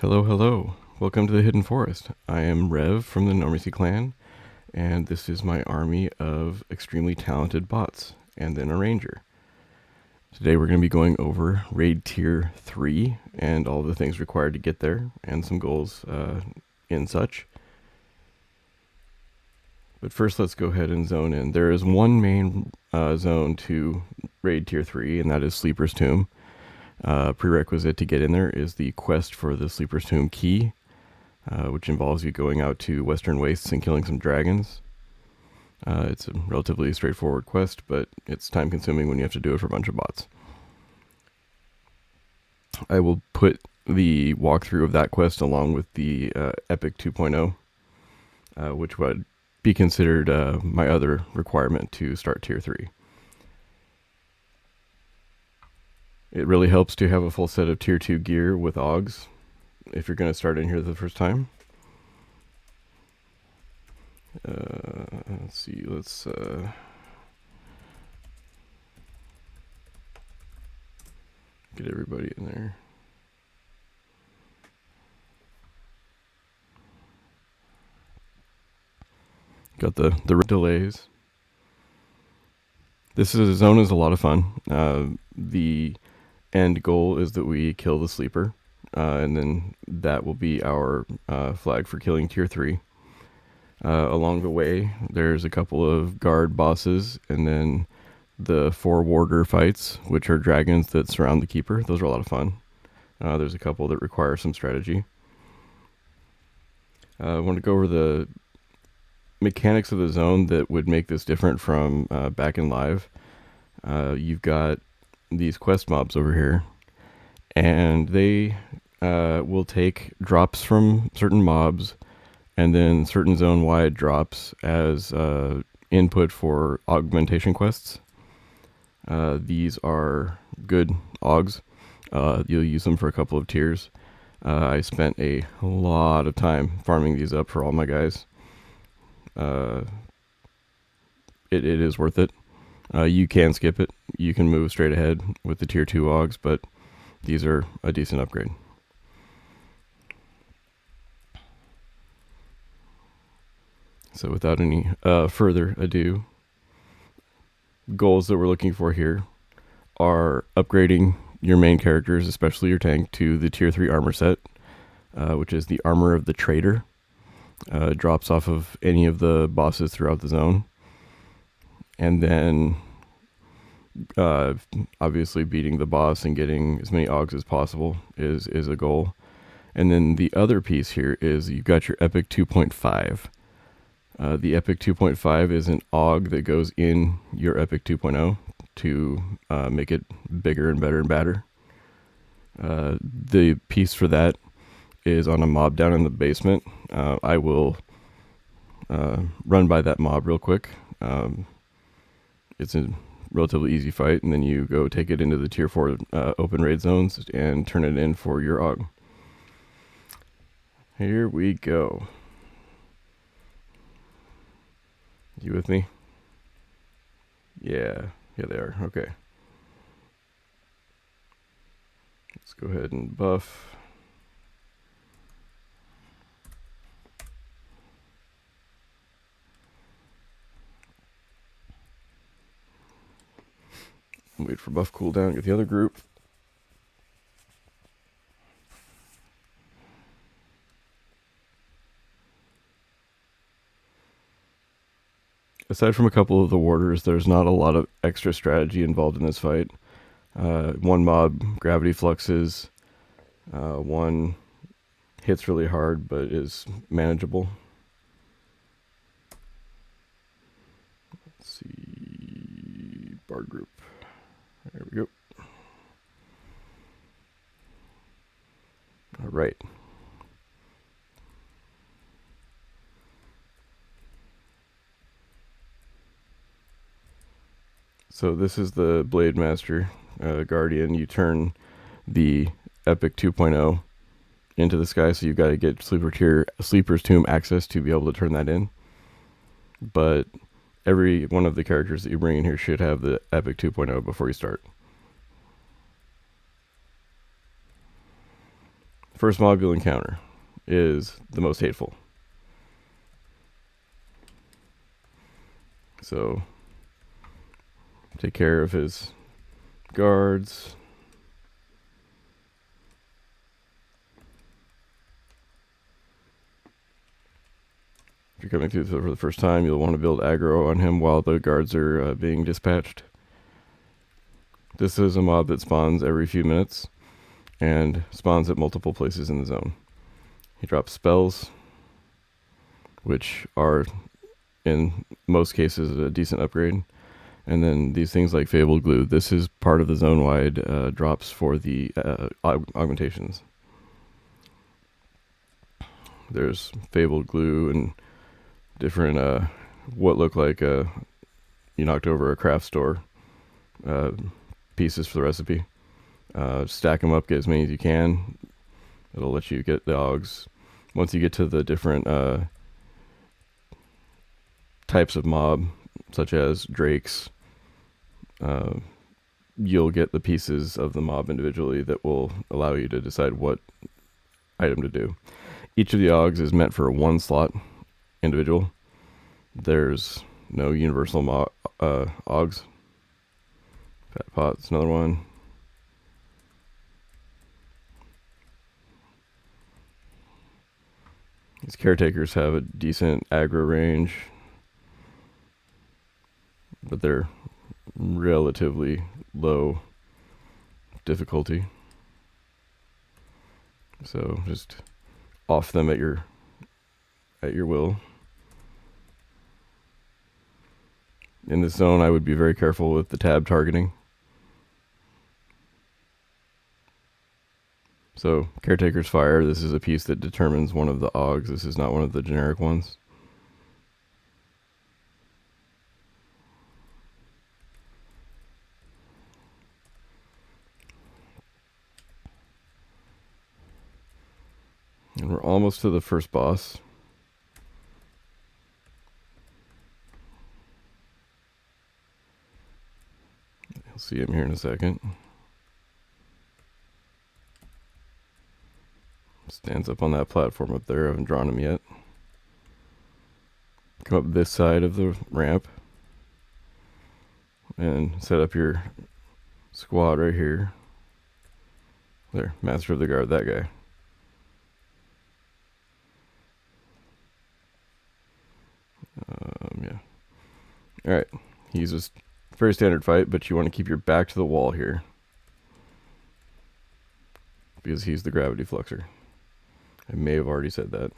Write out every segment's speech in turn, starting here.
Hello, hello. Welcome to the Hidden Forest. I am Rev from the Normancy clan, and this is my army of extremely talented bots, and then a ranger. Today we're going to be going over raid tier 3 and all the things required to get there, and some goals in such. But first let's go ahead and zone in. There is one main zone to raid tier 3, and that is Sleeper's Tomb. Prerequisite to get in there is the quest for the Sleeper's Tomb key, which involves you going out to Western Wastes and killing some dragons. It's a relatively straightforward quest, but it's time consuming when you have to do it for a bunch of bots. I will put the walkthrough of that quest along with the Epic 2.0, which would be considered my other requirement to start tier 3. It really helps to have a full set of tier 2 gear with augs if you're going to start in here the first time. Let's see, let's get everybody in there. Got the delays. This zone is a lot of fun. The end goal is that we kill the sleeper, and then that will be our flag for killing tier 3. Along the way, there's a couple of guard bosses, and then the 4 warder fights, which are dragons that surround the keeper. Those are a lot of fun. There's a couple that require some strategy. I want to go over the mechanics of the zone that would make this different from back in live. You've got these quest mobs over here, and they will take drops from certain mobs and then certain zone-wide drops as input for augmentation quests. These are good augs. You'll use them for a couple of tiers. I spent a lot of time farming these up for all my guys. It is worth it. You can skip it. You can move straight ahead with the tier 2 augs, but these are a decent upgrade. So without any further ado, goals that we're looking for here are upgrading your main characters, especially your tank, to the tier 3 armor set, which is the Armor of the Trader. Drops off of any of the bosses throughout the zone. And then obviously beating the boss and getting as many augs as possible is a goal. And then the other piece here is you've got your Epic 2.5. The Epic 2.5 is an aug that goes in your Epic 2.0 to make it bigger and better and badder. The piece for that is on a mob down in the basement. I will run by that mob real quick. It's a relatively easy fight, and then you go take it into the tier 4 open raid zones and turn it in for your aug. Here we go. You with me? Yeah, they are. Okay. Let's go ahead and buff. Wait for buff cooldown, get the other group. Aside from a couple of the warders, there's not a lot of extra strategy involved in this fight. One mob gravity fluxes, one hits really hard but is manageable. Let's see, bard group. There we go. All right. So this is the Blade Master Guardian. You turn the Epic 2.0 into the sky, so you've got to get Sleeper's Tomb access to be able to turn that in. But every one of the characters that you bring in here should have the Epic 2.0 before you start. first mob you'll encounter is the most hateful. So take care of his guards. If you're coming through for the first time, you'll want to build aggro on him while the guards are being dispatched. This is a mob that spawns every few minutes and spawns at multiple places in the zone. He drops spells, which are, in most cases, a decent upgrade. And then these things like Fabled Glue. This is part of the zone-wide drops for the augmentations. There's Fabled Glue and different, what look like you knocked over a craft store pieces for the recipe. Stack them up, get as many as you can. It'll let you get the augs. Once you get to the different types of mob, such as drakes, you'll get the pieces of the mob individually that will allow you to decide what item to do. Each of the augs is meant for one slot individual. There's no universal augs. Fat pot's another one. These caretakers have a decent aggro range, but they're relatively low difficulty. So just off them at your will. In this zone, I would be very careful with the tab targeting. So, Caretaker's Fire, this is a piece that determines one of the augs. This is not one of the generic ones. And we're almost to the first boss. You'll see him here in a second. Stands up on that platform up there. I haven't drawn him yet. Come up this side of the ramp and set up your squad right here. There, Master of the Guard, that guy. Yeah. Alright, he's a very standard fight, but you want to keep your back to the wall here, because he's the gravity fluxer. I may have already said that.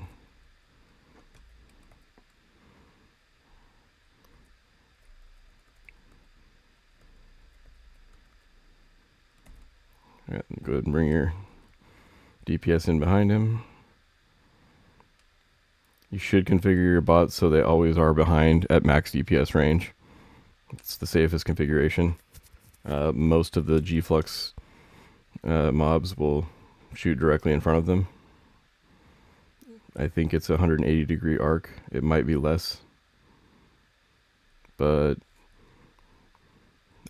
Alright, go ahead and bring your DPS in behind him. You should configure your bots so they always are behind at max DPS range. It's the safest configuration. Most of the G-Flux mobs will shoot directly in front of them. I think it's a 180 degree arc. It might be less. But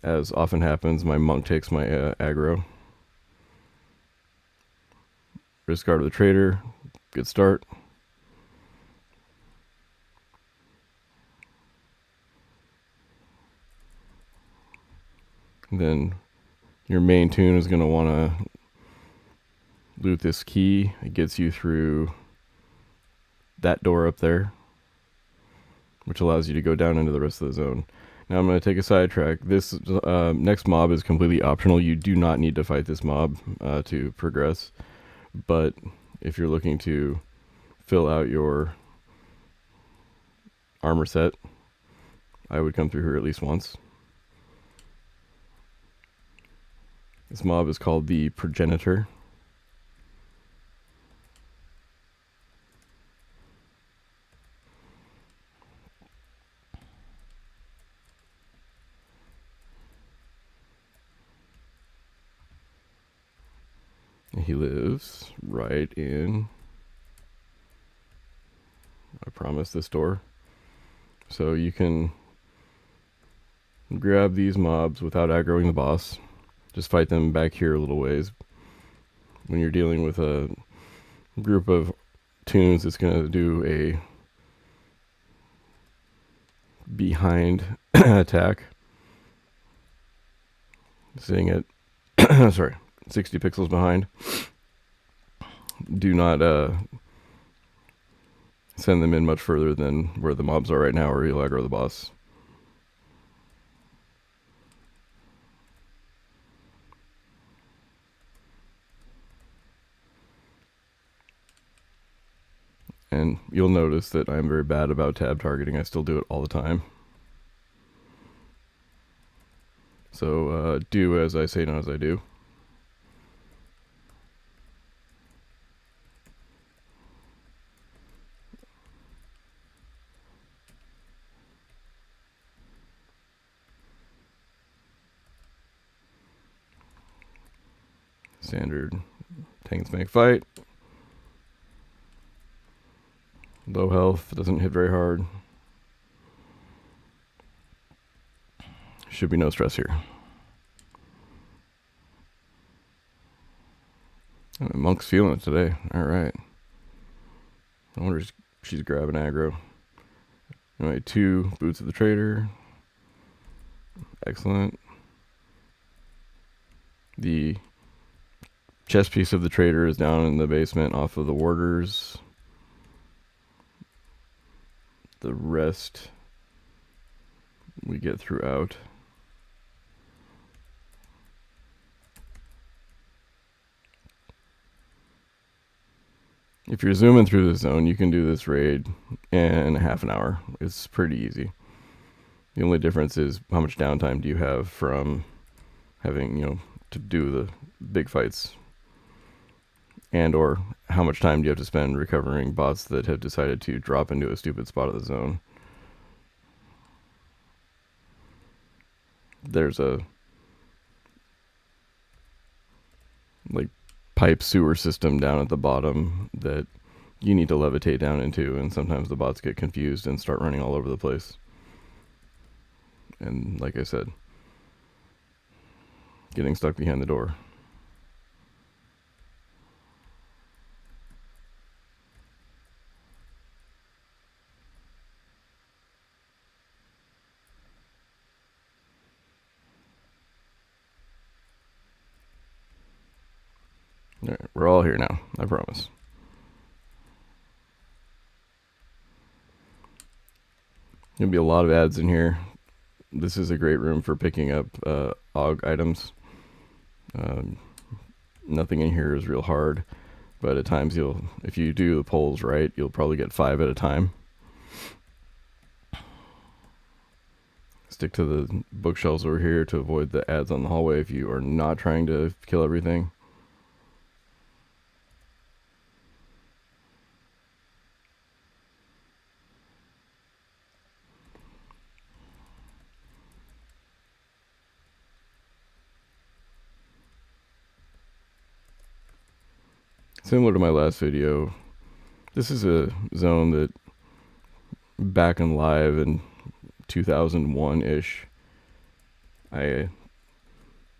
as often happens, my monk takes my aggro. Risk Guard of the Trader. Good start. Then your main tune is going to want to loot this key. It gets you through that door up there, which allows you to go down into the rest of the zone. Now I'm going to take a sidetrack. This next mob is completely optional. You do not need to fight this mob to progress. But if you're looking to fill out your armor set, I would come through here at least once. This mob is called the Progenitor. He lives right in, I promise, this door. So you can grab these mobs without aggroing the boss. Just fight them back here a little ways. When you're dealing with a group of tunes that's going to do a behind attack. Sitting at 60 pixels behind. Do not send them in much further than where the mobs are right now, or you'll aggro the boss. And you'll notice that I'm very bad about tab targeting. I still do it all the time. So do as I say, not as I do. Standard tanks make fight. Low health, doesn't hit very hard. Should be no stress here. Monk's feeling it today. Alright. I wonder if she's grabbing aggro. Anyway, 2 Boots of the Trader. Excellent. The chest piece of the Trader is down in the basement off of the warders. The rest we get throughout. If you're zooming through the zone, you can do this raid in half an hour. It's pretty easy. The only difference is how much downtime do you have from having, to do the big fights, and or how much time do you have to spend recovering bots that have decided to drop into a stupid spot of the zone. There's a pipe sewer system down at the bottom that you need to levitate down into, and sometimes the bots get confused and start running all over the place. And like I said, getting stuck behind the door. All right, we're all here now, I promise. There'll be a lot of ads in here. This is a great room for picking up AUG items. Nothing in here is real hard, but at times if you do the polls right, you'll probably get 5 at a time. Stick to the bookshelves over here to avoid the ads on the hallway if you are not trying to kill everything. Similar to my last video, this is a zone that back in live in 2001-ish, I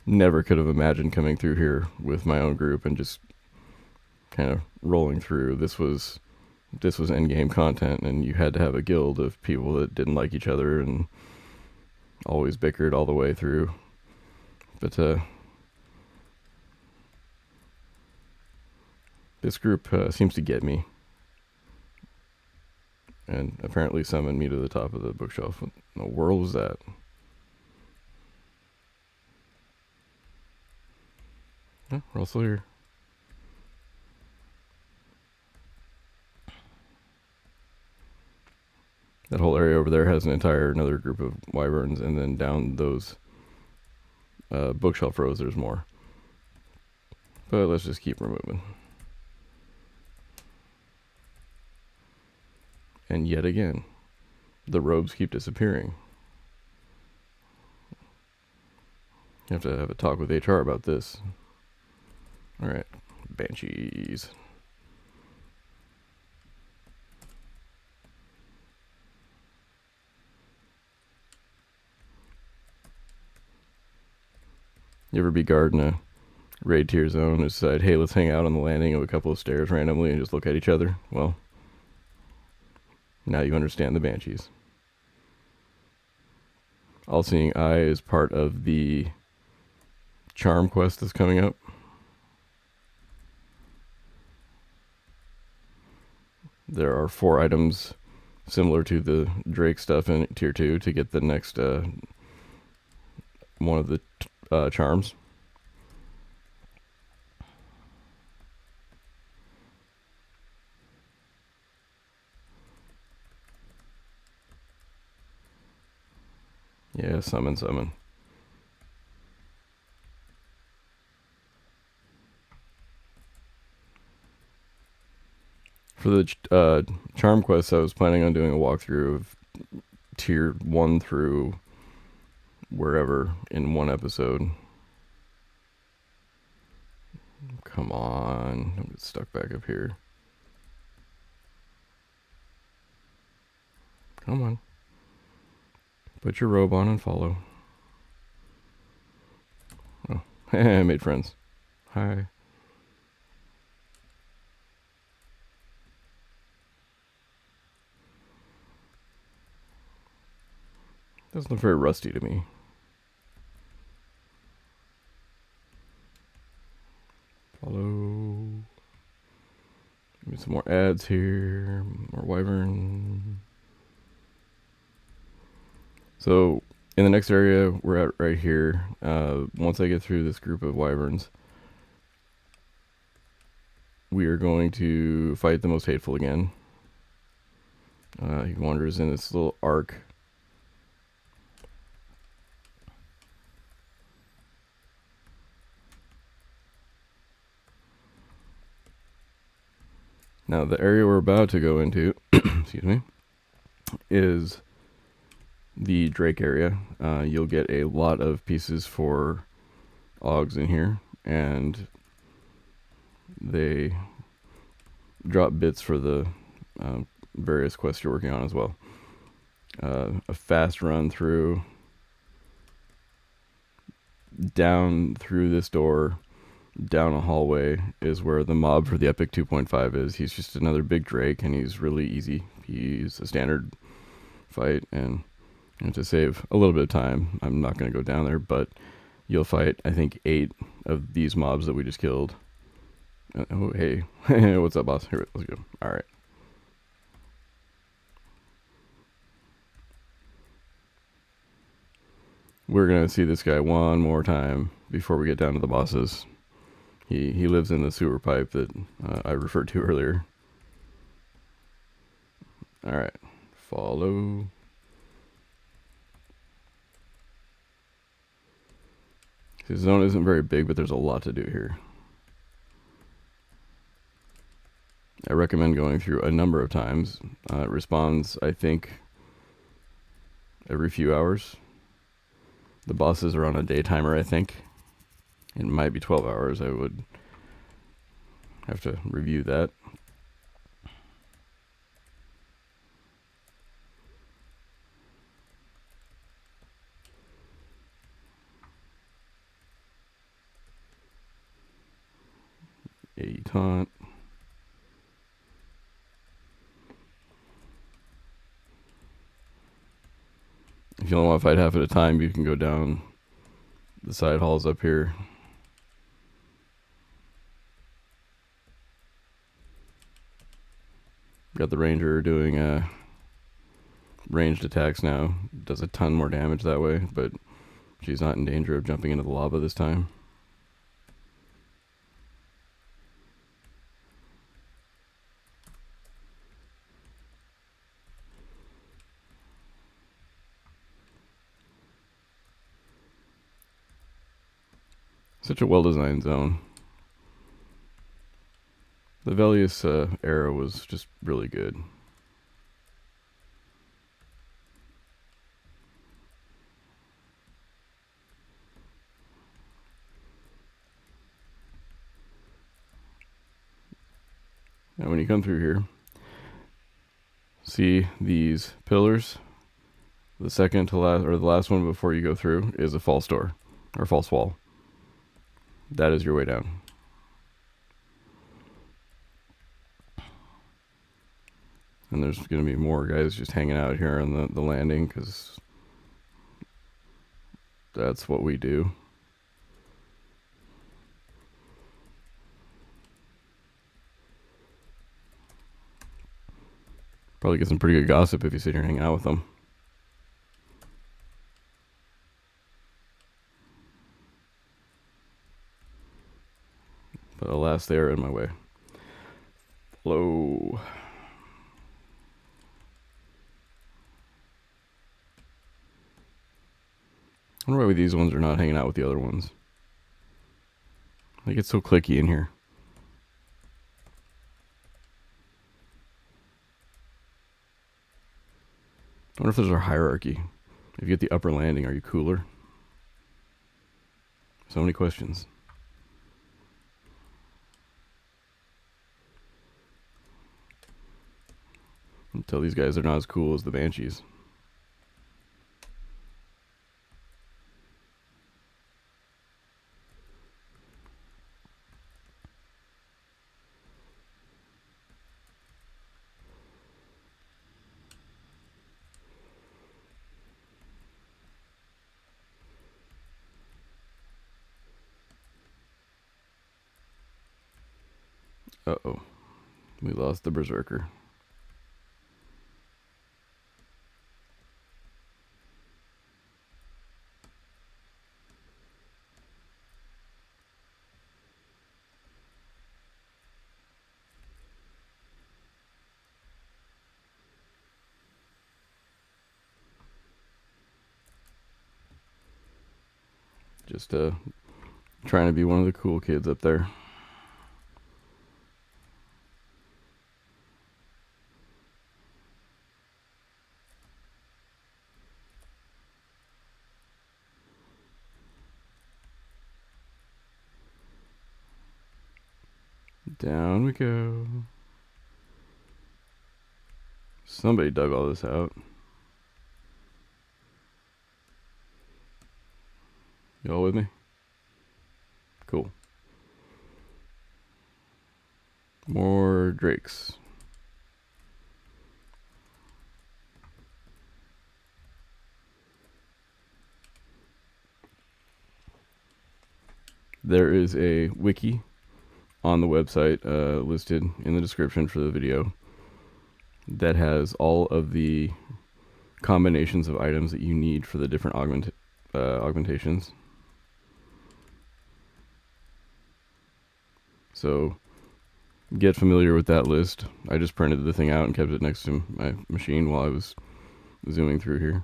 never could have imagined coming through here with my own group and just kind of rolling through. This was endgame content, and you had to have a guild of people that didn't like each other and always bickered all the way through. But this group seems to get me, and apparently summoned me to the top of the bookshelf. What in the world was that? Oh, we're all still here. That whole area over there has another group of wyverns, and then down those bookshelf rows there's more. But let's just keep removing. And yet again, the robes keep disappearing. You have to have a talk with HR about this. Alright, banshees. You ever be guarding a raid tier zone and decide, hey, let's hang out on the landing of a couple of stairs randomly and just look at each other. Well, now you understand the Banshees. All-Seeing Eye is part of the charm quest that's coming up. There are 4 items similar to the Drake stuff in tier 2 to get the next one of the charms. Yeah, summon. For the charm quest, I was planning on doing a walkthrough of tier 1 through wherever in one episode. Come on, I'm stuck back up here. Come on. Put your robe on and follow. Oh, I made friends. Hi. Doesn't look very rusty to me. Follow. Maybe some more ads here. More wyvern. So in the next area we're at right here, once I get through this group of wyverns, we are going to fight the Most Hateful again. He wanders in this little arc. Now the area we're about to go into, excuse me, is the Drake area. You'll get a lot of pieces for Augs in here, and they drop bits for the various quests you're working on as well. A fast run through, down through this door, down a hallway is where the mob for the Epic 2.5 is. He's just another big Drake, and he's really easy. He's a standard fight, and to save a little bit of time, I'm not going to go down there, but you'll fight, I think, 8 of these mobs that we just killed. Oh, hey. What's up, boss? Here, let's go. All right. We're going to see this guy one more time before we get down to the bosses. He lives in the sewer pipe that I referred to earlier. All right. Follow. The zone isn't very big, but there's a lot to do here. I recommend going through a number of times. It respawns, I think, every few hours. The bosses are on a day timer, I think. It might be 12 hours. I would have to review that. A taunt. If you only want to fight half at a time, you can go down the side halls up here. Got the ranger doing ranged attacks now. Does a ton more damage that way, but she's not in danger of jumping into the lava this time. Such a well-designed zone. The velious era was just really good. Now when you come through here, see these pillars? The second to last, or the last one before you go through, is a false door, or false wall. That is your way down. And there's going to be more guys just hanging out here on the landing because that's what we do. Probably get some pretty good gossip if you sit here hanging out with them. But alas, they are in my way. Hello. I wonder why these ones are not hanging out with the other ones. Like, it's so clicky in here. I wonder if there's a hierarchy. If you get the upper landing, are you cooler? So many questions. Tell these guys they're not as cool as the Banshees. Uh-oh. We lost the Berserker. Just trying to be one of the cool kids up there. Down we go. Somebody dug all this out. Y'all with me? Cool. More drakes. There is a wiki on the website listed in the description for the video that has all of the combinations of items that you need for the different augmentations. So get familiar with that list. I just printed the thing out and kept it next to my machine while I was zooming through here.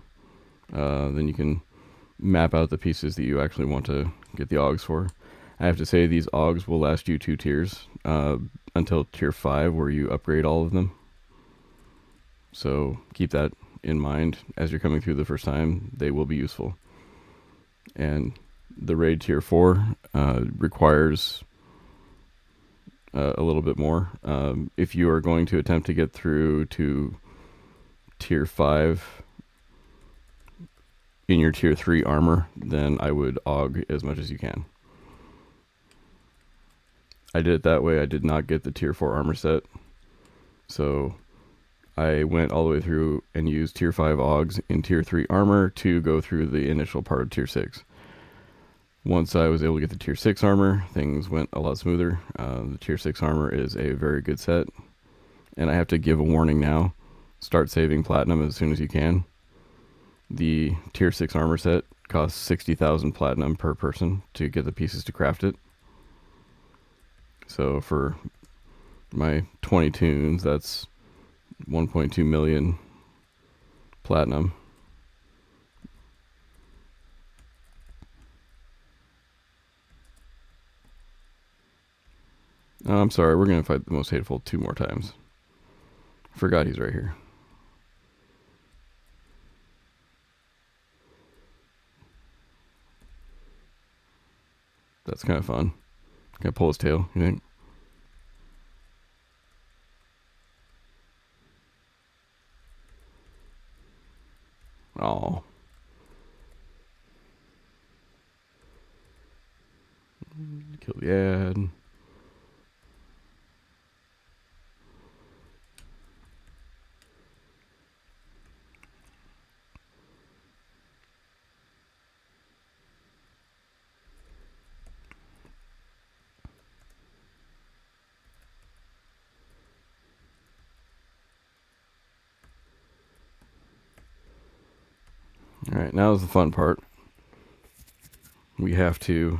Then you can map out the pieces that you actually want to get the augs for. I have to say these augs will last you 2 tiers until tier 5 where you upgrade all of them. So keep that in mind as you're coming through the first time. They will be useful. And the raid tier 4 requires a little bit more. If you are going to attempt to get through to tier 5 in your tier 3 armor, then I would aug as much as you can. I did it that way. I did not get the tier 4 armor set. So I went all the way through and used tier 5 augs in tier 3 armor to go through the initial part of tier 6. Once I was able to get the tier 6 armor, things went a lot smoother. The tier 6 armor is a very good set. And I have to give a warning now. Start saving platinum as soon as you can. The tier 6 armor set costs 60,000 platinum per person to get the pieces to craft it. So for my 20 tunes, that's 1.2 million platinum. Oh, I'm sorry, we're going to fight the most hateful 2 more times. Forgot he's right here. That's kind of fun. Can I pull his tail, you think? Oh. Kill the ad. Alright, now is the fun part. We have to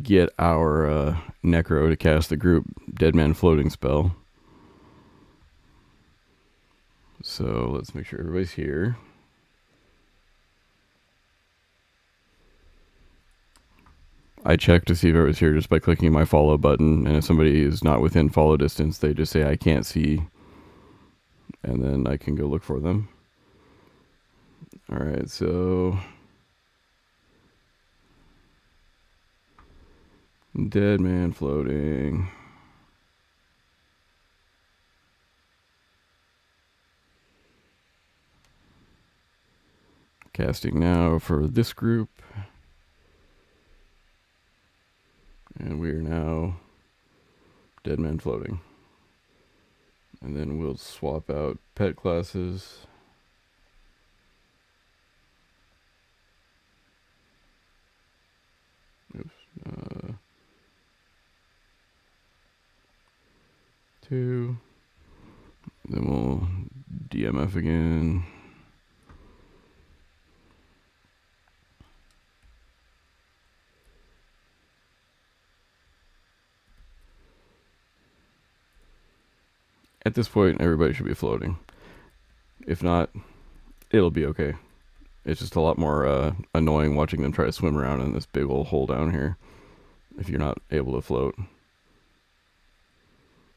get our Necro to cast the group Dead Man Floating spell. So let's make sure everybody's here. I check to see if everybody's here just by clicking my follow button, and if somebody is not within follow distance, they just say I can't see, and then I can go look for them. Alright, so Dead Man Floating. Casting now for this group. And we are now Dead Man Floating. And then we'll swap out pet classes. Oops. 2. Then we'll DMF again. At this point, everybody should be floating. If not, it'll be okay. It's just a lot more annoying watching them try to swim around in this big old hole down here if you're not able to float.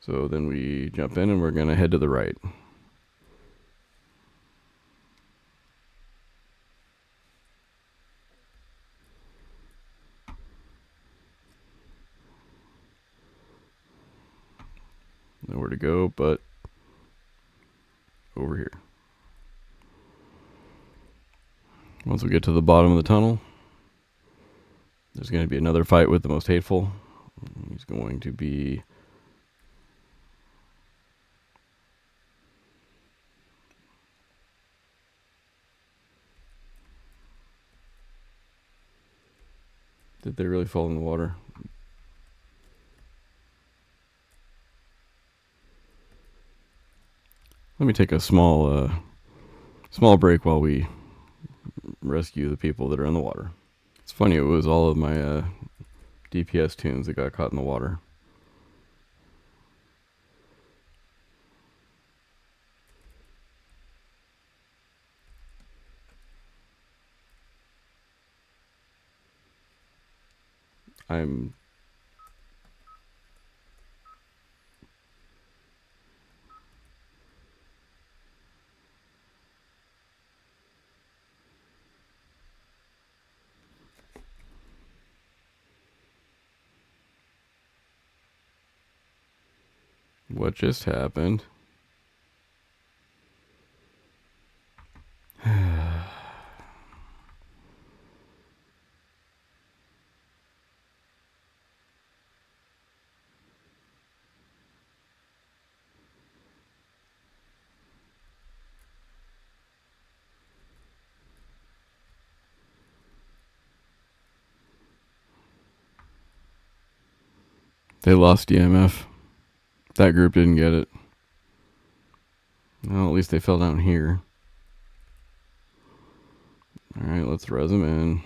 So then we jump in and we're going to head to the right. Nowhere to go but over here. Once we get to the bottom of the tunnel, there's going to be another fight with the most hateful. He's going to be Did they really fall in the water? Let me take a small break while we rescue the people that are in the water. It's funny, it was all of my DPS tunes that got caught in the water. What just happened? They lost DMF. That group didn't get it. Well, at least they fell down here. Alright, let's res them in.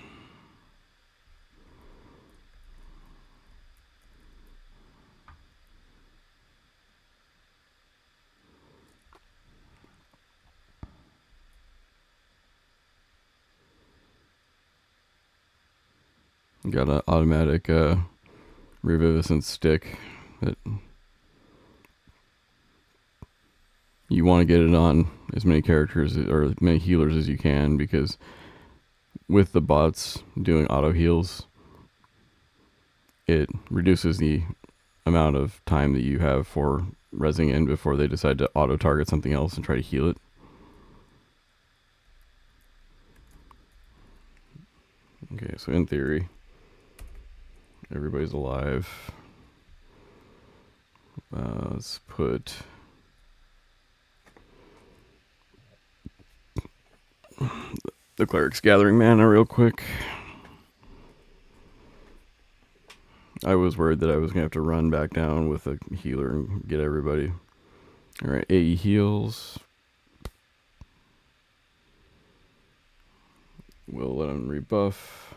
Got an automatic reviviscent stick that you want to get it on as many characters or as many healers as you can, because with the bots doing auto heals, it reduces the amount of time that you have for resing in before they decide to auto target something else and try to heal it. Okay, so in theory, Everybody's alive. Let's put the Cleric's Gathering Mana real quick. I was worried that I was going to have to run back down with a healer and get everybody. Alright, AE heals. We'll let him rebuff.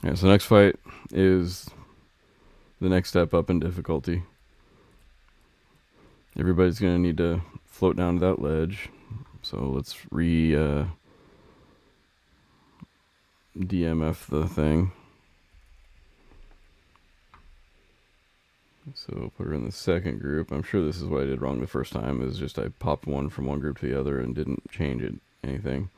Yeah, so next fight is the next step up in difficulty. Everybody's going to need to float down to that ledge. So let's DMF the thing. So put her in the second group. I'm sure this is what I did wrong the first time, is just I popped one from one group to the other and didn't change anything.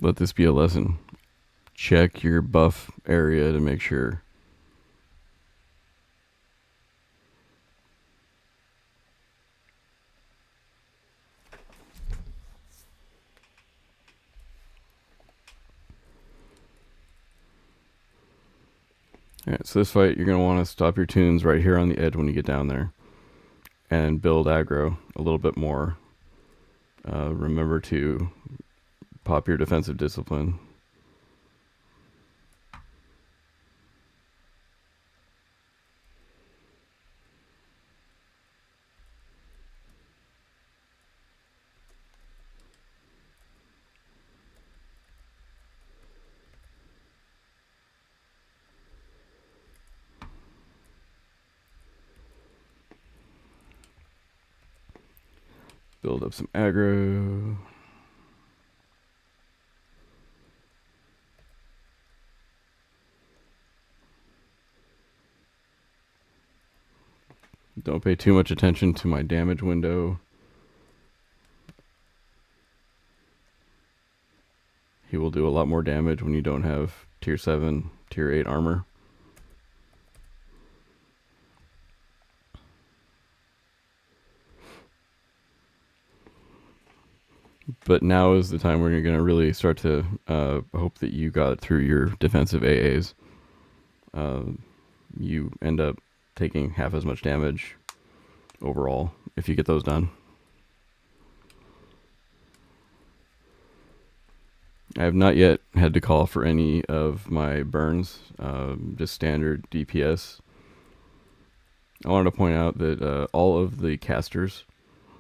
Let this be a lesson. Check your buff area to make sure. Alright, so this fight, you're going to want to stop your tunes right here on the edge when you get down there. And build aggro a little bit more. Remember to pop your defensive discipline. Build up some aggro. Don't pay too much attention to my damage window. He will do a lot more damage when you don't have tier 7, tier 8 armor. But now is the time where you're going to really start to hope that you got through your defensive AAs. You end up taking half as much damage overall if you get those done. I have not yet had to call for any of my burns, just standard DPS. I wanted to point out that all of the casters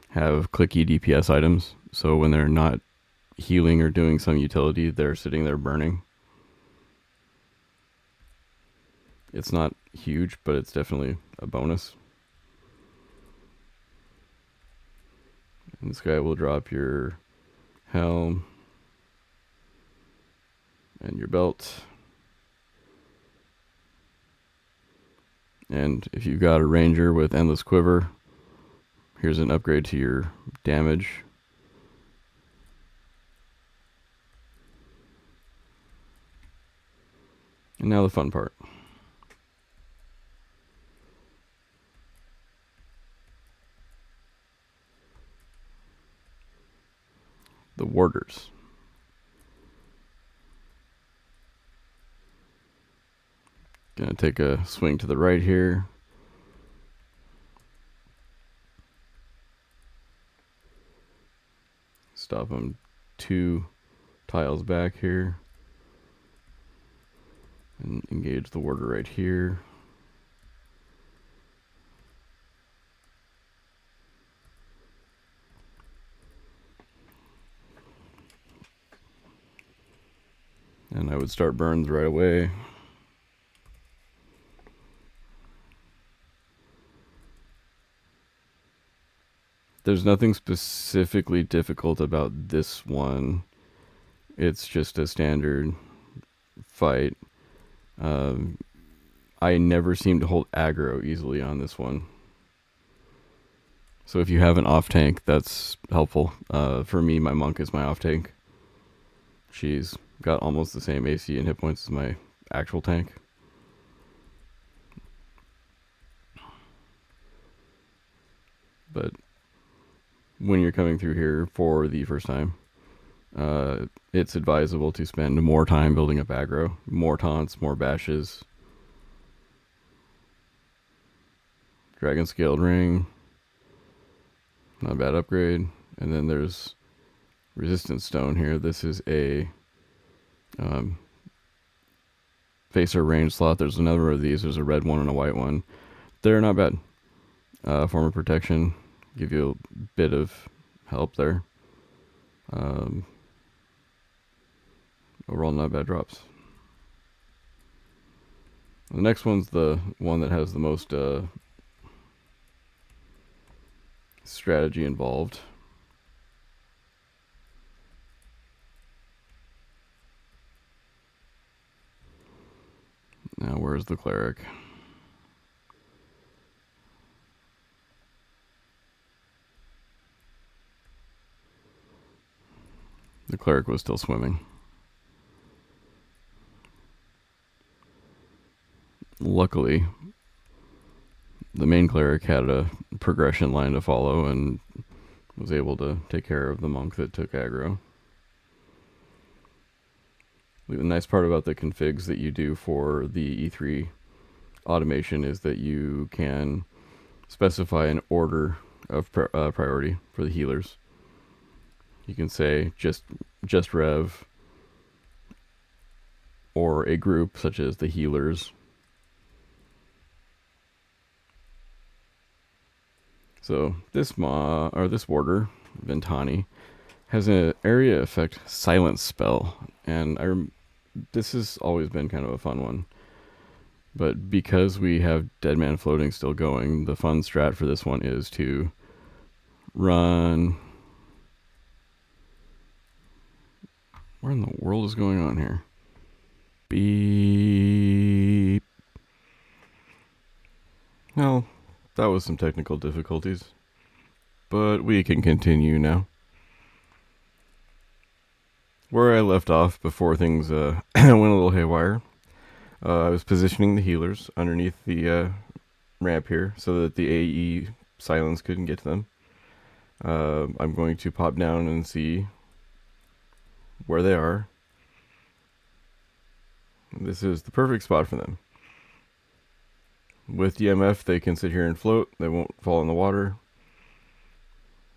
have clicky DPS items, so when they're not healing or doing some utility, they're sitting there burning. It's not huge, but it's definitely a bonus. And this guy will drop your helm and your belt. And if you've got a ranger with endless quiver, here's an upgrade to your damage. And now the fun part. The warders. Gonna take a swing to the right here. Stop him 2 tiles back here. And engage the warder right here. And I would start burns right away. There's nothing specifically difficult about this one. It's just a standard fight. I never seem to hold aggro easily on this one. So if you have an off tank, that's helpful. For me, my monk is my off tank. She's got almost the same AC and hit points as my actual tank. But when you're coming through here for the first time, it's advisable to spend more time building up aggro, more taunts, more bashes. Dragon Scaled Ring, not a bad upgrade. And then there's Resistance Stone here. This is a Facer range slot. There's another of these. There's a red one and a white one. They're not bad. Form of Protection, give you a bit of help there. Overall, not bad drops. The next one's the one that has the most strategy involved. Now, where's the cleric? The cleric was still swimming. Luckily, the main cleric had a progression line to follow and was able to take care of the monk that took aggro. The nice part about the configs that you do for the E3 automation is that you can specify an order of priority for the healers. You can say just Rev, or a group such as the healers. So this warder, Ventani, has an area effect silence spell, and this has always been kind of a fun one. But because we have Dead Man Floating still going, the fun strat for this one is to run. What in the world is going on here? Beep. Well, that was some technical difficulties, but we can continue now. Where I left off before things went a little haywire, I was positioning the healers underneath the ramp here so that the AE silence couldn't get to them. I'm going to pop down and see where they are. This is the perfect spot for them. With DMF, they can sit here and float. They won't fall in the water.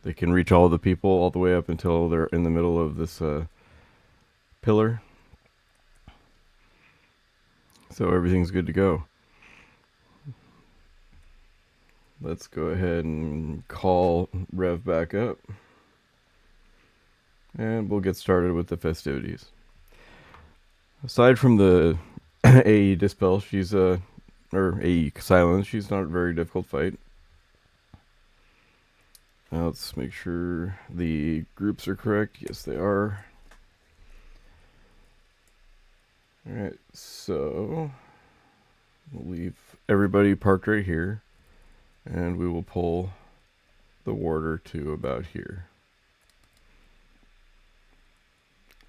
They can reach all the people all the way up until they're in the middle of this pillar. So everything's good to go. Let's go ahead and call Rev back up. And we'll get started with the festivities. Aside from the AE Dispel, she's or AE Silence, she's not a very difficult fight. Now let's make sure the groups are correct. Yes, they are. Alright, so we'll leave everybody parked right here, and we will pull the warder to about here.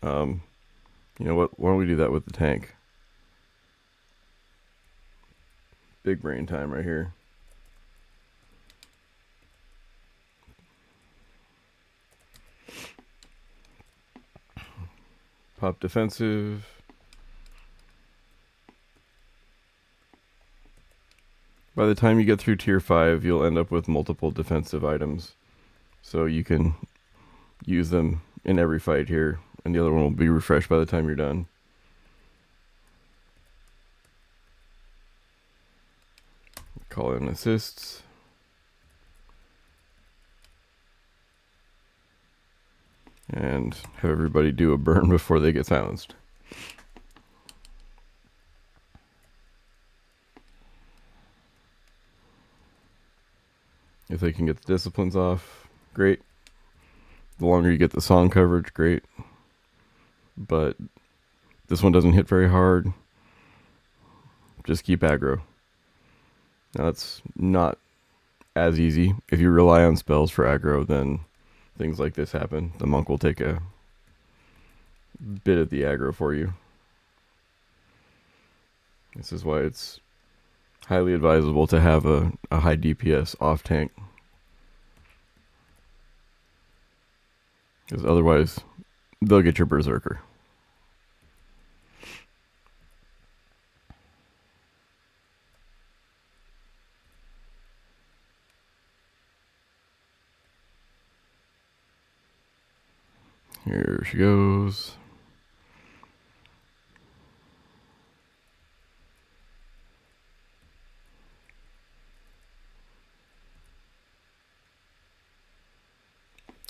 You know what? Why don't we do that with the tank? Big brain time right here. Pop defensive. By the time you get through tier 5, you'll end up with multiple defensive items. So you can use them in every fight here, and the other one will be refreshed by the time you're done. Call in assists. And have everybody do a burn before they get silenced. If they can get the disciplines off, great. The longer you get the song coverage, great. But this one doesn't hit very hard. Just keep aggro. Now that's not as easy. If you rely on spells for aggro, then things like this happen. The monk will take a bit of the aggro for you. This is why it's highly advisable to have a high DPS off tank. Because otherwise, they'll get your berserker. Here she goes.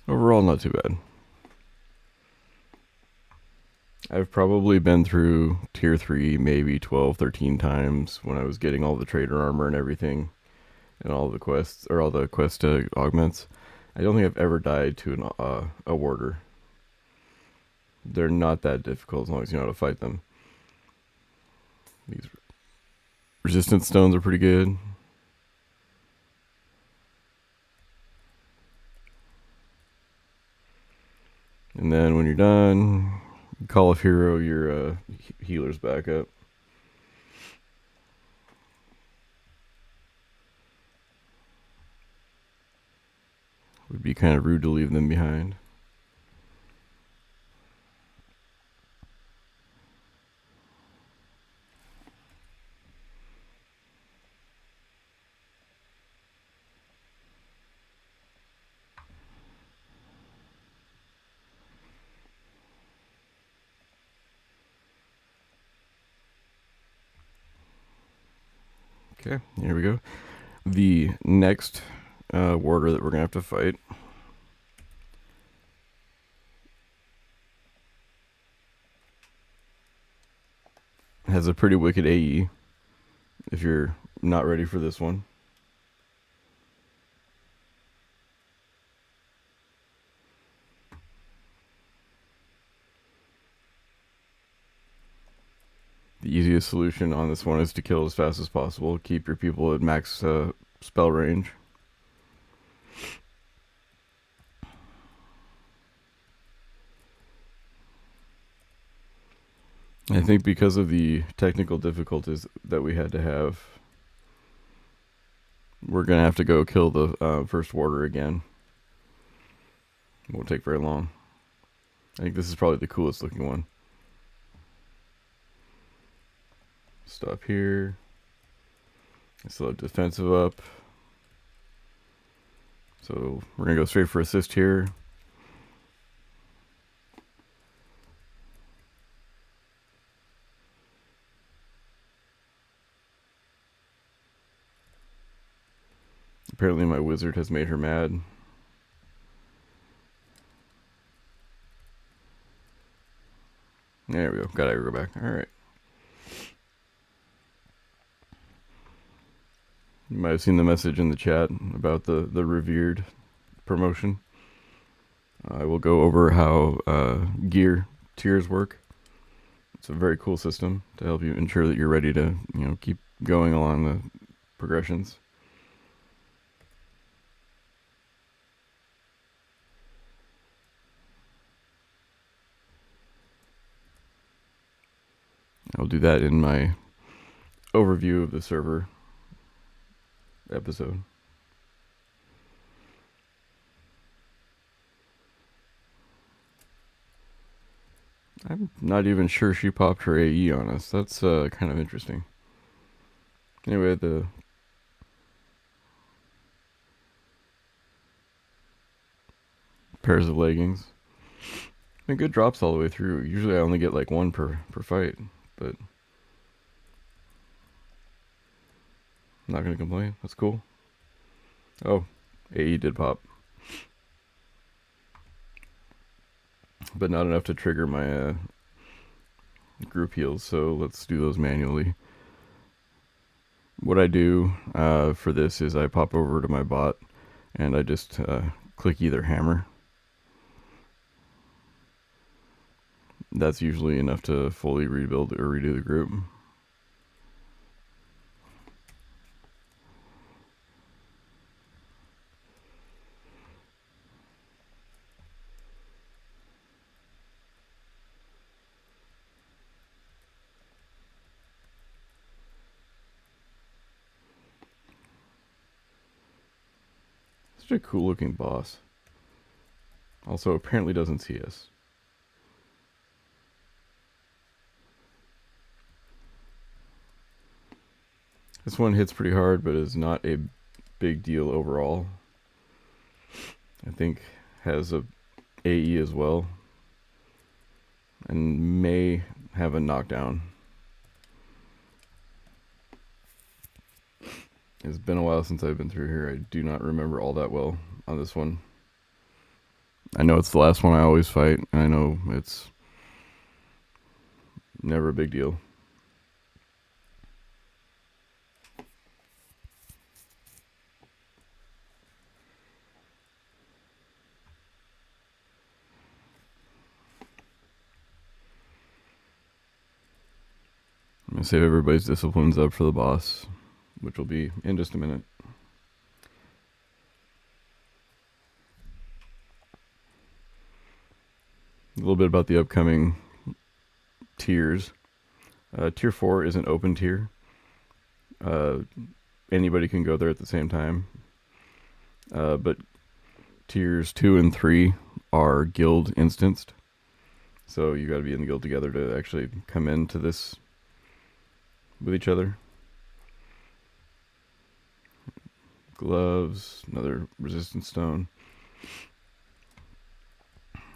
Overall, not too bad. I've probably been through tier 3 maybe 12, 13 times when I was getting all the trader armor and everything and all the quests, or all the quest augments. I don't think I've ever died to a warder. They're not that difficult as long as you know how to fight them. These resistance stones are pretty good. And then when you're done, call of hero your healers back up. Would be kind of rude to leave them behind. Okay, here we go. The next warder that we're going to have to fight has a pretty wicked AE if you're not ready for this one. The easiest solution on this one is to kill as fast as possible. Keep your people at max spell range. I think because of the technical difficulties that we had to have, we're going to have to go kill the first warder again. Won't take very long. I think this is probably the coolest looking one. Stop here. I still have defensive up. So we're going to go straight for assist here. Apparently my wizard has made her mad. There we go. Got aggro back. Alright. You might have seen the message in the chat about the revered promotion. I will go over how gear tiers work. It's a very cool system to help you ensure that you're ready to, keep going along the progressions. I'll do that in my overview of the server episode. I'm not even sure she popped her AE on us. That's kind of interesting. Anyway, the pairs of leggings. And good drops all the way through. Usually I only get like one per fight, but I'm not going to complain. That's cool. Oh, AE did pop. But not enough to trigger my group heals, so let's do those manually. What I do for this is I pop over to my bot and I just click either hammer. That's usually enough to fully rebuild or redo the group. Such a cool looking boss. Also, apparently doesn't see us. This one hits pretty hard, but is not a big deal overall. I think has a AE as well, and may have a knockdown. It's been a while since I've been through here. I do not remember all that well on this one. I know it's the last one I always fight, and I know it's never a big deal. I'm going to save everybody's disciplines up for the boss, which will be in just a minute. A little bit about the upcoming tiers. Tier 4 is an open tier. Anybody can go there at the same time. But tiers 2 and 3 are guild instanced. So you got to be in the guild together to actually come into this with each other. Gloves, another resistance stone.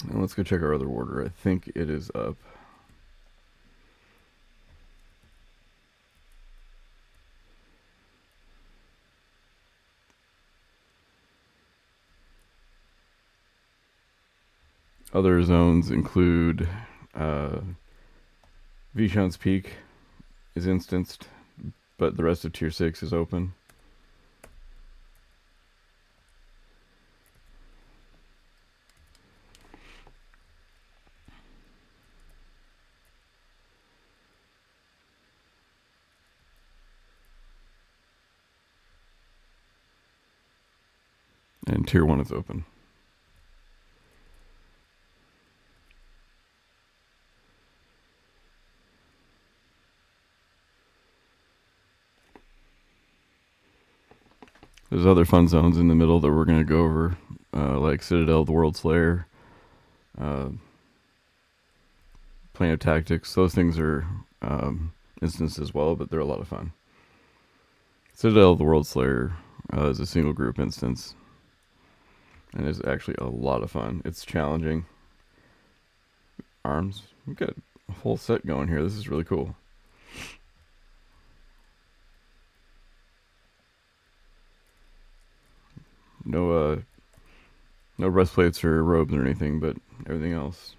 And let's go check our other order. I think it is up. Other zones include Vishan's Peak is instanced, but the rest of tier 6 is open. And tier 1 is open. There's other fun zones in the middle that we're going to go over, like Citadel, the World Slayer, Plane of Tactics. Those things are instanced as well, but they're a lot of fun. Citadel, the World Slayer is a single group instance, and is actually a lot of fun. It's challenging. Arms. We've got a whole set going here. This is really cool. No breastplates or robes or anything, but everything else.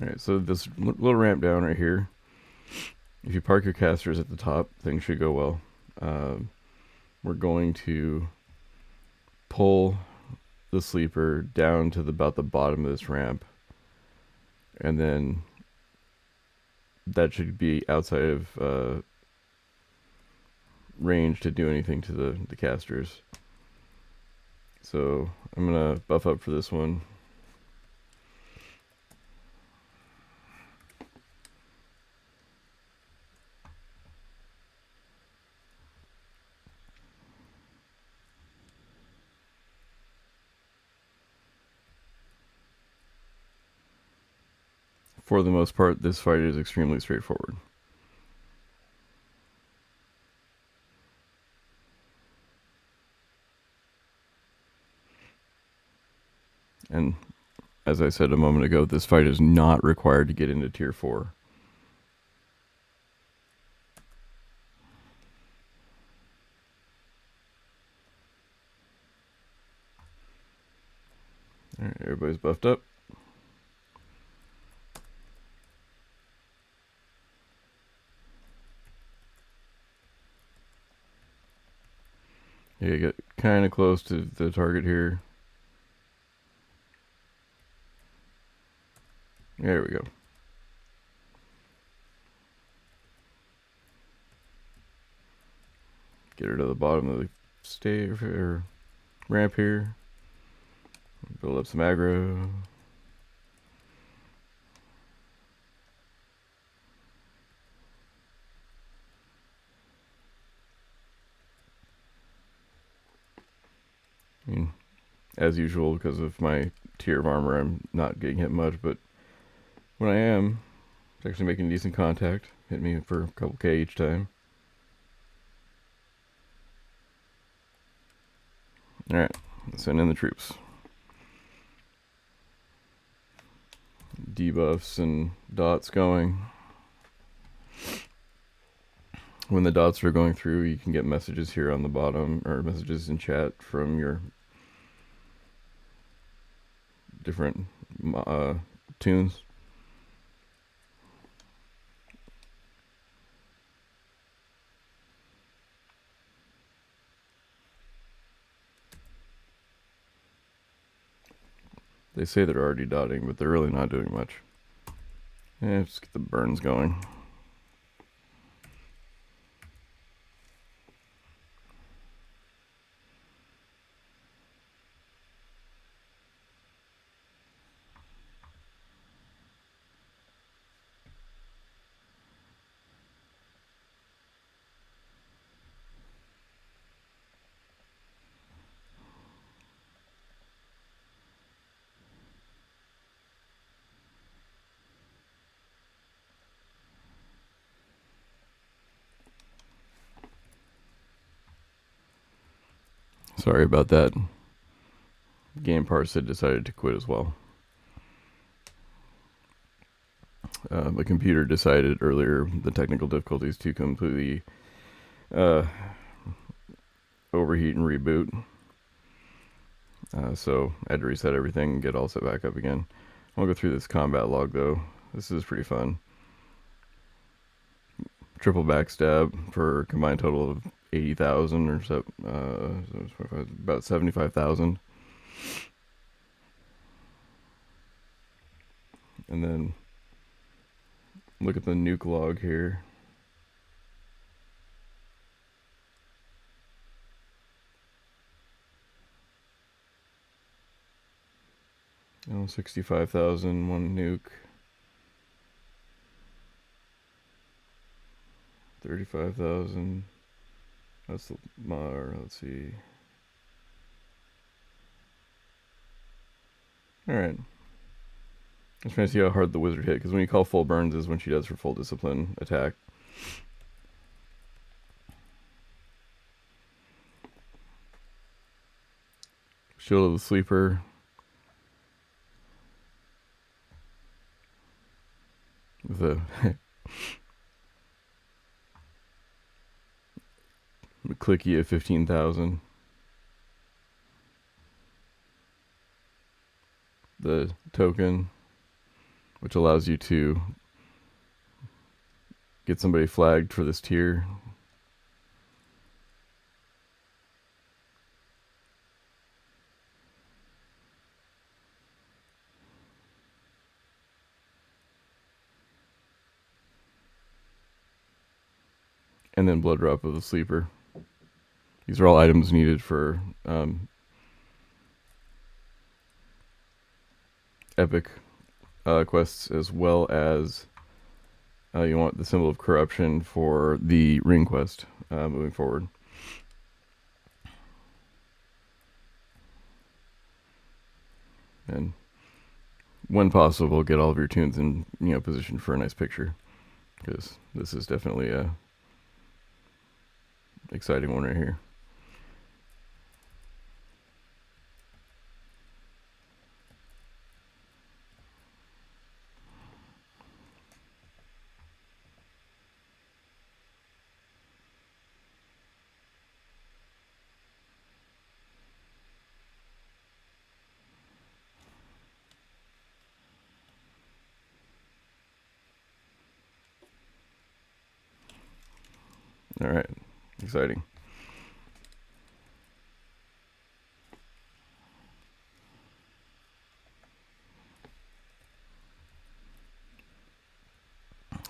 Alright, so this little ramp down right here, if you park your casters at the top, things should go well. We're going to pull the sleeper down to about the bottom of this ramp, and then that should be outside of range to do anything to the casters. So I'm going to buff up for this one. For the most part, this fight is extremely straightforward. And as I said a moment ago, this fight is not required to get into tier 4. Alright, everybody's buffed up. Yeah, you get kind of close to the target here. There we go. Get her to the bottom of the stair or ramp here. Build up some aggro. I mean, as usual, because of my tier of armor, I'm not getting hit much, but when I am, it's actually making decent contact. Hit me for a couple K each time. Alright, let's send in the troops. Debuffs and dots going. When the dots are going through, you can get messages here on the bottom, or messages in chat from your different tunes. They say they're already dotting, but they're really not doing much. Yeah, just get the burns going. Sorry about that. Game parts had decided to quit as well. The computer decided earlier the technical difficulties to completely overheat and reboot. So I had to reset everything and get all set back up again. I'll go through this combat log though. This is pretty fun. Triple backstab for a combined total of 80,000 or so, about 75,000. And then look at the nuke log here. Oh, 65,000, one nuke. 35,000. That's the Mar. Let's see. Alright. Just trying to see how hard the wizard hit, because when you call full burns is when she does her full discipline attack. Shield of the Sleeper. With a clicky of 15,000. The token, which allows you to get somebody flagged for this tier. And then Blood Drop of the Sleeper. These are all items needed for epic quests, as well as you want the Symbol of Corruption for the ring quest moving forward. And when possible, get all of your tunes in position for a nice picture, because this is definitely a exciting one right here. All right, exciting.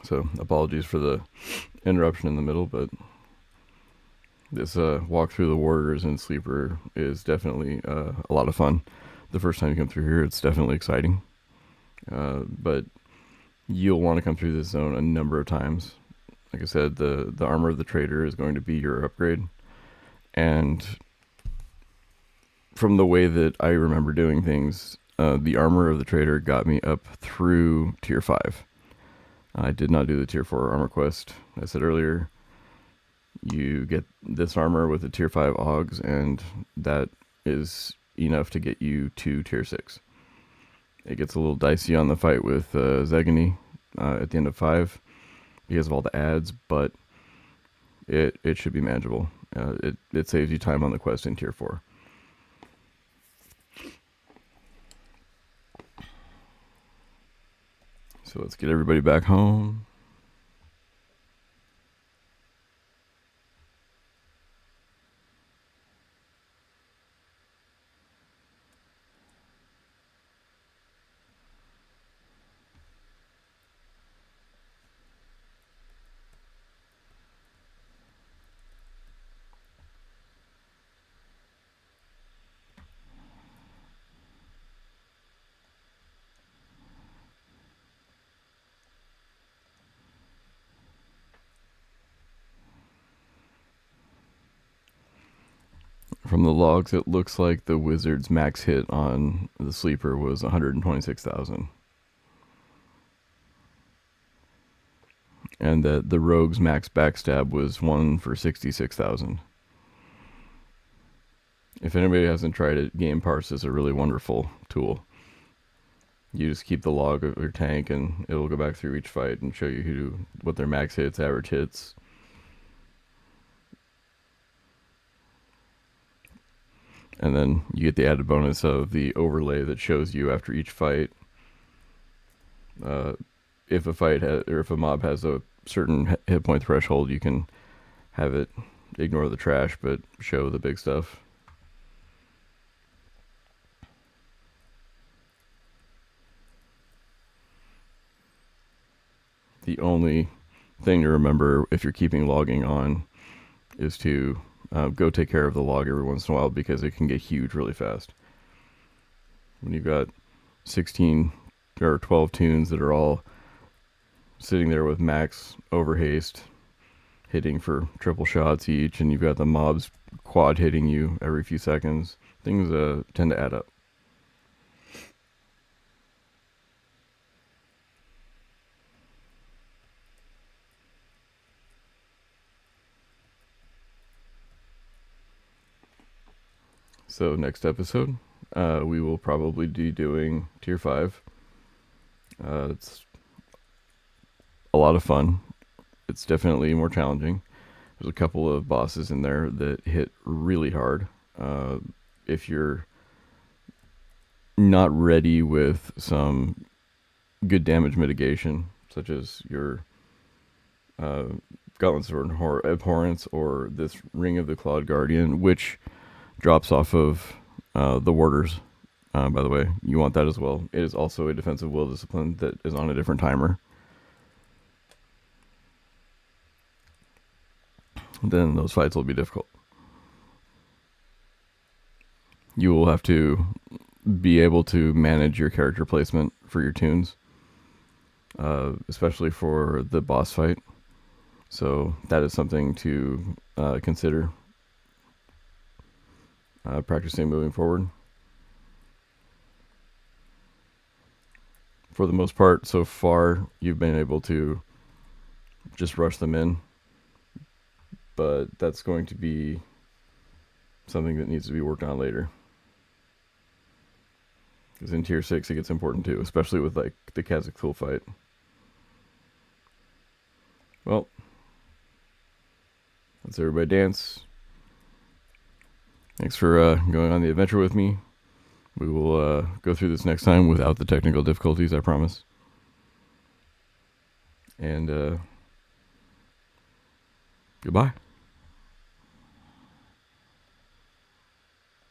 So apologies for the interruption in the middle, but this walk through the Warriors and Sleeper is definitely a lot of fun. The first time you come through here, it's definitely exciting. But you'll want to come through this zone a number of times. Like I said, the armor of the trader is going to be your upgrade. And from the way that I remember doing things, the armor of the trader got me up through tier 5. I did not do the tier 4 armor quest. I said earlier, you get this armor with the tier 5 Augs, and that is enough to get you to tier 6. It gets a little dicey on the fight with Zegany at the end of 5 because of all the ads, but it should be manageable. It saves you time on the quest in tier 4. So let's get everybody back home. From the logs, it looks like the Wizard's max hit on the Sleeper was 126,000. And that the Rogue's max backstab was 1 for 66,000. If anybody hasn't tried it, Game Parse is a really wonderful tool. You just keep the log of your tank, and it'll go back through each fight and show you what their max hits, average hits. And then you get the added bonus of the overlay that shows you after each fight if a fight or if a mob has a certain hit point threshold, you can have it ignore the trash but show the big stuff. The only thing to remember if you're keeping logging on is to go take care of the log every once in a while, because it can get huge really fast. When you've got 16 or 12 tunes that are all sitting there with max overhaste, hitting for triple shots each, and you've got the mobs quad hitting you every few seconds, things tend to add up. So next episode, we will probably be doing tier 5. It's a lot of fun. It's definitely more challenging. There's a couple of bosses in there that hit really hard. If you're not ready with some good damage mitigation, such as your Gauntlets of Abhorrence or this Ring of the Clawed Guardian, which drops off of the Warders. By the way, you want that as well. It is also a defensive will discipline that is on a different timer. Then those fights will be difficult. You will have to be able to manage your character placement for your tunes, especially for the boss fight. So that is something to consider practicing moving forward. For the most part, so far, you've been able to just rush them in, but that's going to be something that needs to be worked on later. Because in tier 6, it gets important too, especially with like the Khazad-Khul fight. Well, let's everybody dance. Thanks for going on the adventure with me. We will go through this next time without the technical difficulties, I promise. And Goodbye.